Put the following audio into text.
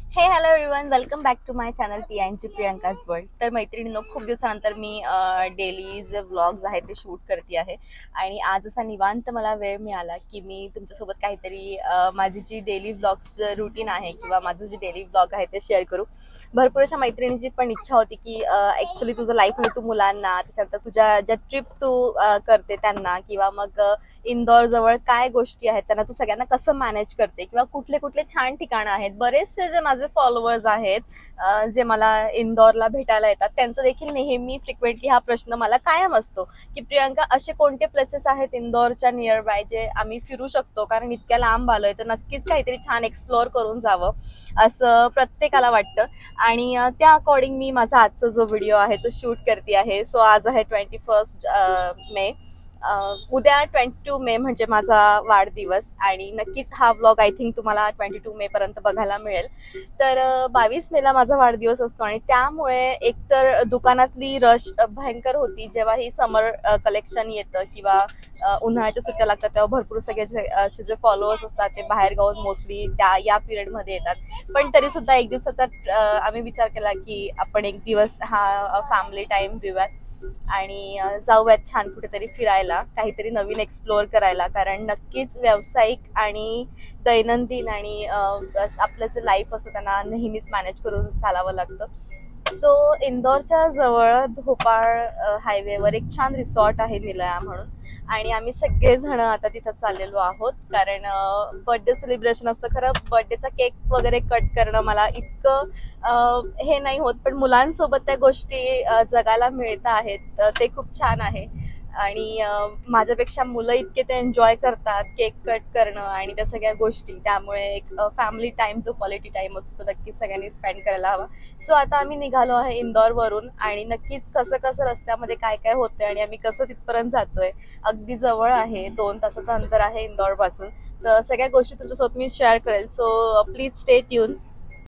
हे hello everyone, welcome back to my channel P and Priyanka's world. तर मैत्रिणींनो, खूप दिवसानंतर मी डेली जे व्लॉग्स आहेत ते शूट करते आहे. आणि आज असा निवांत मला वेळ मिळाला की मी तुमच्यासोबत काहीतरी माझी जी डेली व्लॉग्स रुटीन आहे किंवा माझं जे डेली व्लॉग आहे ते शेअर करू. भरपूर अशा मैत्रिणींची पण इच्छा होती की ॲक्च्युली तुझं लाईफमध्ये तू मुलांना, त्याच्यानंतर तुझ्या ज्या ट्रिप तू करते त्यांना, किंवा मग इंदौर जवळ काय गोष्टी आहेत त्यांना तू सगळ्यांना कसं मॅनेज करते, किंवा कुठले कुठले छान ठिकाणं आहेत. बरेचसे जे माझे फॉलोअर्स आहेत जे मला इंदौरला भेटायला येतात, त्यांचं देखील नेहमी फ्रिक्वेंटली हा प्रश्न मला कायम असतो की प्रियांका, असे कोणते प्लेसेस आहेत इंदौरच्या नियर बाय जे आम्ही फिरू शकतो, कारण इतक्या लांब आलोय तर नक्कीच काहीतरी छान एक्सप्लोअर करून जावं असं प्रत्येकाला वाटतं. आणि त्या अकॉर्डिंग मी माझा आजचा जो व्हिडिओ आहे तो शूट करते आहे. सो आज आहे 21 मे. उद्या 22 मे म्हणजे माझा वाढदिवस, आणि नक्कीच हा व्लॉग आय थिंक तुम्हाला 22 मे पर्यंत बघायला मिळेल. तर 22 मेला माझा वाढदिवस असतो, आणि त्यामुळे एकतर दुकानातली रश भयंकर होती जेव्हा ही समर कलेक्शन येतं, किंवा उन्हाळ्याच्या सुट्ट्या लागतात तेव्हा भरपूर सगळे असे जे फॉलोअर्स असतात ते बाहेर गावून मोस्टली या पिरियडमध्ये येतात. पण तरी सुद्धा एक दिवसाचा आम्ही विचार केला की आपण एक दिवस हा फॅमिली टाइम देऊयात आणि जाऊयात छान कुठेतरी फिरायला, काहीतरी नवीन एक्सप्लोअर करायला. कारण नक्कीच व्यावसायिक आणि दैनंदिन आणि आपलं जे लाईफ असतं त्यांना नेहमीच मॅनेज करून चालावं लागतं. सो इंदौरच्या जवळ भोपाळ हायवेवर एक छान रिसॉर्ट आहे निलया म्हणून, आणि आम्ही सगळेजण आता तिथं चाललेलो आहोत. कारण बर्थडे सेलिब्रेशन असतं. खरं बर्थडेचा केक वगैरे कट करणं मला इतकं हे नाही होत, पण मुलांसोबत त्या गोष्टी जगायला मिळत आहेत ते खूप छान आहे. आणि माझ्यापेक्षा मुलं इतके ते एन्जॉय करतात केक कट करणं आणि त्या सगळ्या गोष्टी, त्यामुळे एक फॅमिली टाइम जो क्वालिटी टाइम असतो तो नक्कीच सगळ्यांनी स्पेंड करायला हवा. सो आता आम्ही निघालो आहे इंदौरवरून, आणि नक्कीच कसं कसं रस्त्यामध्ये काय काय होतंय आणि आम्ही कसं तिथपर्यंत जातोय. अगदी जवळ आहे, 2 तासाचं अंतर आहे इंदौर पासून. तर सगळ्या गोष्टी तुमच्यासोबत मी शेअर करेल. So please stay tune.